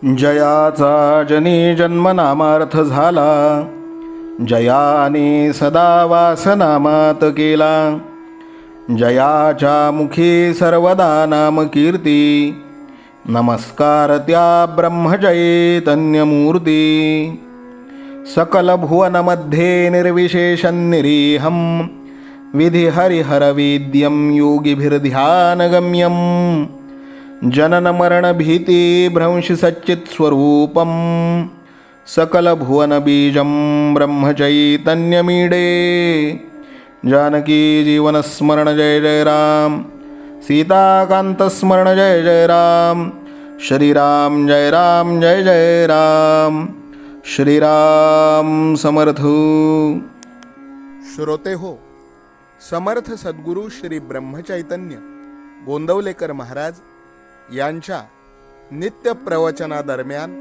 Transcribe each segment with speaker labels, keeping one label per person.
Speaker 1: जयाचा जनी जन्मनामार्थ झाला, जयाने सदा वासनामात केला. जयाच्या मुखी सर्वदा नाम कीर्ती, नमस्कार त्या ब्रह्मचैतन्यमूर्ती. सकल भुवनमध्ये निर्विशेषं निरीहं, विधिहरिहरवेद्यं योगिभिर्ध्यानगम्यं. जननमरणभीति भ्रंशि सच्चित्स्वरूपं, सकलभुवनबीजं ब्रह्मचैतन्यमीडे. जानकी जीवनस्मरण जय जय राम, सीताकांतस्मरण जय जय राम. श्रीराम जय राम जय जय राम. श्रीराम समर्थ. श्रोते हो, समर्थ सद्गुरू श्री ब्रह्मचैतन्य गोंदवलेकर महाराज यांच्या नित्य प्रवचनादरम्यान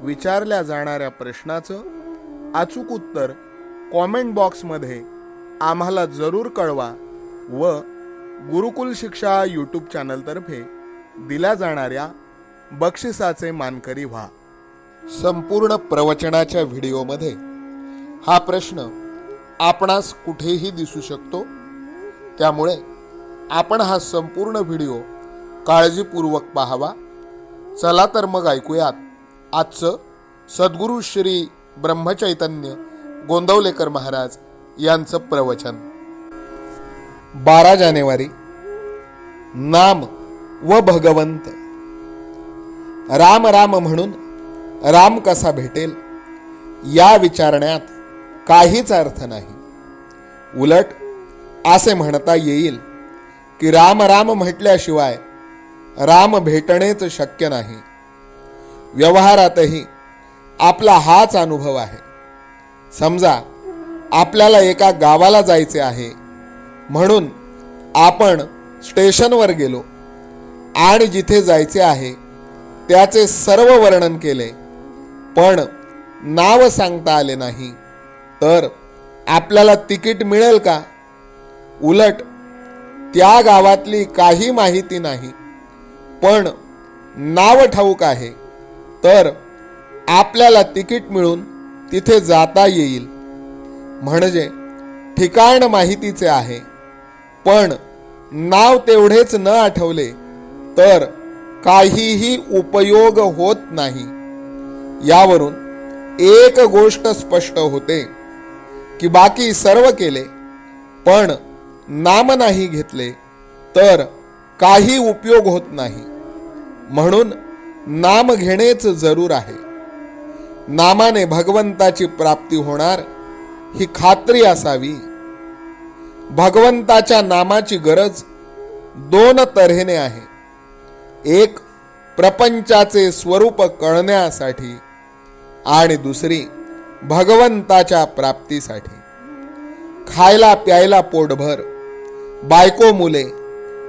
Speaker 1: विचारल्या जाणाऱ्या प्रश्नाचं अचूक उत्तर कॉमेंट बॉक्समध्ये आम्हाला जरूर कळवा व गुरुकुल शिक्षा यूट्यूब चॅनलतर्फे दिल्या जाणाऱ्या बक्षिसाचे मानकरी व्हा. संपूर्ण प्रवचनाच्या व्हिडिओमध्ये हा प्रश्न आपणास कुठेही दिसू शकतो, त्यामुळे आपण हा संपूर्ण व्हिडिओ काळजीपूर्वक पाहावा. चला तर मग ऐकूयात आजचं सद्गुरू श्री ब्रह्मचैतन्य गोंदवलेकर महाराज यांचं प्रवचन. 12 जानेवारी. नाम व भगवंत. राम राम म्हणून राम कसा भेटेल या विचारण्यात काहीच अर्थ नाही. उलट असे म्हणता येईल की राम राम म्हटल्याशिवाय राम भेटणेच शक्य नाही. व्यवहारातही आपला हाच अनुभव आहे. समजा आपल्याला एका गावाला जायचे आहे म्हणून आपण स्टेशनवर गेलो आणि जिथे जायचे आहे त्याचे सर्व वर्णन केले, पण नाव सांगता आले नाही, तर आपल्याला तिकीट मिळेल का? उलट त्या गावातली काही माहिती नाही, पण नाव ठाऊक आहे, तर आपल्याला तिकीट मिळून तिथे जाता येईल. म्हणजे ठिकाण माहितीचे आहे, पण नाव तेवढेच न आठवले तर काहीही उपयोग होत नाही. यावरून एक गोष्ट स्पष्ट होते की बाकी सर्व केले पण नाम नाही घेतले तर काही उपयोग होत नाही. म्हणून नाम घेणेच जरूर आहे. नामाने भगवंताची प्राप्ती होणार ही खात्री असावी. भगवंताच्या नामाची गरज 2 तऱ्हेने आहे. एक प्रपंचाचे स्वरूप कळण्यासाठी आणि दुसरी भगवंताच्या प्राप्तीसाठी. खायला प्यायला पोटभर, बायको मुले,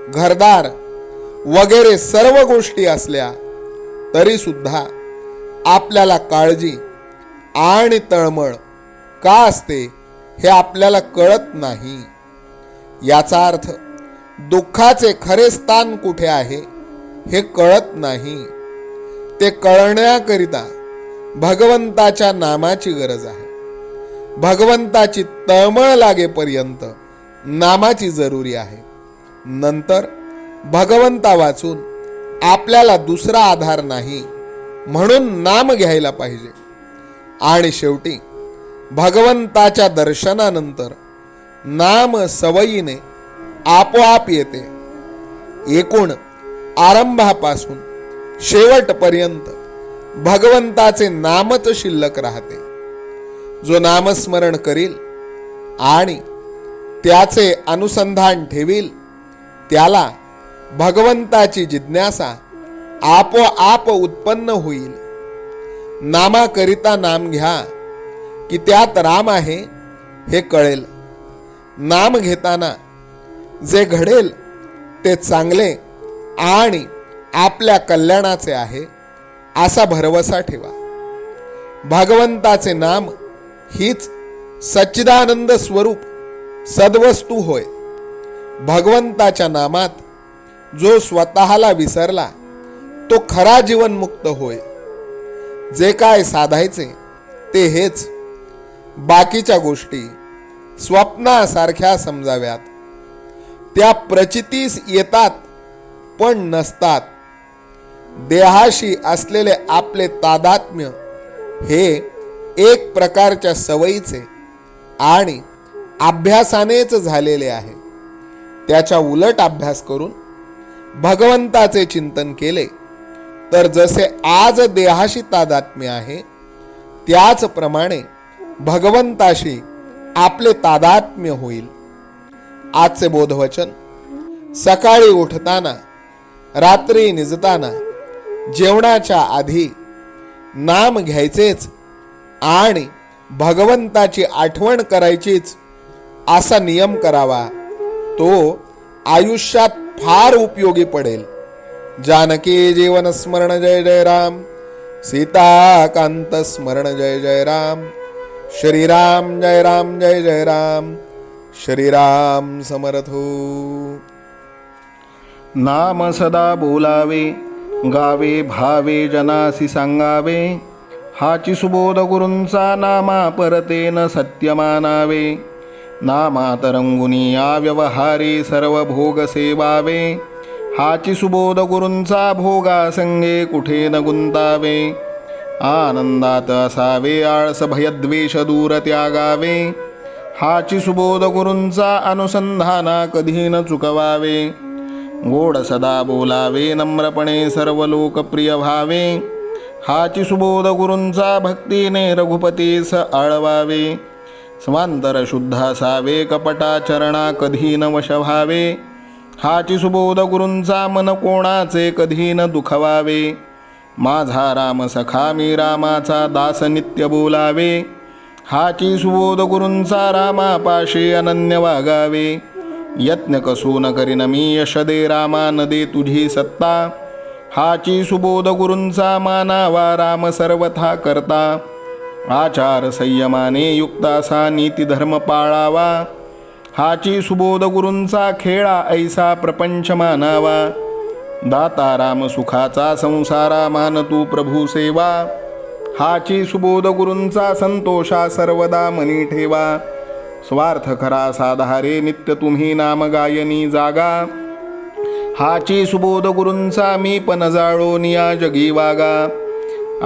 Speaker 1: घरदार वगैरे सर्व गोष्टी असल्या तरी सुद्धा आपल्याला काळजी आणि तळमळ का असते हे आपल्याला कळत नाही. याचा अर्थ दुःखाचे खरे स्थान कुठे आहे हे कळत नाही. ते कळण्याकरिता भगवंताच्या नामाची गरज आहे. भगवंताची तळमळ लागेपर्यंत नामाची जरुरी आहे. नंतर भगवंता वाचून आपल्याला दुसरा आधार नाही, म्हणून नाम घ्यायला पाहिजे. आणि शेवटी भगवंताच्या दर्शनानंतर नाम सवयीने आपोआप येते. एकूण आरंभापासून शेवटपर्यंत भगवंताचे नामच शिल्लक राहते. जो नामस्मरण करील आणि त्याचे अनुसंधान ठेवील त्याला भगवंताची जिज्ञासा आपोआप उत्पन्न होईल. नामाकरिता नाम घ्या की त्यात राम आहे हे कळेल. नाम घेताना जे घडेल ते चांगले आणि आपल्या कल्याणाचे आहे असा भरवसा ठेवा. भगवंताचे नाम हीच सच्चिदानंद स्वरूप सद्वस्तू होय. भगवंताच्या नामात जो स्वतःला विसरला तो खरा जीवनमुक्त होय.
Speaker 2: जे काय साधायचे ते हेच. बाकीच्या गोष्टी स्वप्नासारख्या समजाव्यात. त्या प्रचितीस येतात पण नसतात. देहाशी असलेले आपले तादात्म्य हे एक प्रकारच्या सवयीचे आणि अभ्यासानेच झालेले आहे. त्याच्या उलट अभ्यास करून भगवंताचे चिंतन केले तर जसे आज देहाशी तादात्म्य आहे त्याचप्रमाणे भगवंताशी आपले तादात्म्य होईल. आजचे बोधवचन: सकाळी उठताना, रात्री निजताना, जेवणाच्या आधी नाम घ्यायचेच आणि भगवंताची आठवण करायचीच असा नियम करावा. तो आयुष्यात फार उपयोगी पडेल. जानकी जीवन स्मरण जय जय राम. सीताकांत स्मरण जय जय राम. श्रीराम जय राम जय जय राम. श्रीराम समर्थो.
Speaker 1: नाम सदा बोलावे, गावे भावे जनासी सांगावे. हाची सुबोध गुरूंचा नामा परतेन सत्य मानावे. नामात रंगुनी या व्यवहारी सर्व भोग सेवावे. हाची सुबोध गुरूंचा भोगा संगे कुठे न गुंतावे. आनंदात असावे आळस भयद्वेष दूर त्यागावे. हाची सुबोध गुरूंचा अनुसंधाना कधी न चुकवावे. गोड सदा बोलावे नम्रपणे सर्व लोकप्रिय व्हावे. हाची सुबोध गुरूंचा भक्तीने रघुपतीस आळवावे. स्वांतर शुद्ध असावे कपटाचरणा कधी न वश व्हावे. हाची सुबोध गुरूंचा मन कोणाचे कधी न दुखवावे. माझा राम सखा मी रामाचा दास नित्य बोलावे. हाची सुबोध गुरूंचा रामापाशी अनन्य वागावे. यत्न कसून करीन मी यश दे रामा न दे तुझी सत्ता. हाची सुबोध गुरूंचा मानावा राम सर्वथा करता. आचार संयमाने युक्त असा नीती धर्म पाळावा. हाची सुबोध गुरूंचा खेळा ऐसा प्रपंच मानावा. दाता राम सुखाचा संसारा मान तू प्रभू सेवा. हाची सुबोध गुरूंचा संतोषा सर्वदा मनी ठेवा. स्वार्थ खरा साधारे नित्य तुम्ही नाम गायनी जागा. हाची सुबोध गुरूंचा मी पण जाळो निया जगी वागा.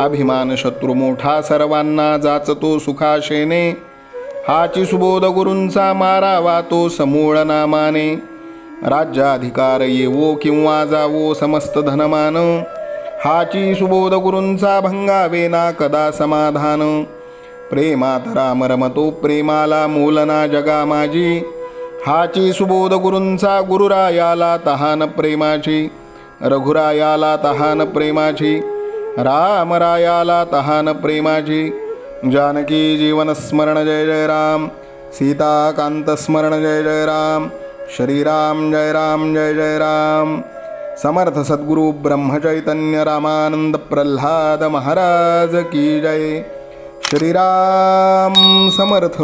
Speaker 1: अभिमान शत्रू मोठा सर्वांना जाचतो सुखाशेने. हाची सुबोध गुरूंचा मारावा तो समूळ नामाने. राज्याधिकार येवो किंवा जावो समस्त धनमान. हाची सुबोध गुरूंचा भंगावे ना कदा समाधान. प्रेमात राम रमतो प्रेमाला मोलना जगा माझी. हाची सुबोध गुरूंचा गुरुरायाला तहान प्रेमाची. रघुरायाला तहान प्रेमाची. रामरायाला तहान प्रेमाची. जानकी जीवन स्मरण जय जय राम. सीताकांत स्मरण जय जय राम. श्रीराम जय राम जय जय राम. समर्थ सद्गुरु ब्रह्मचैतन्य रामानंद प्रल्हाद महाराज की जय. श्रीराम समर्थ.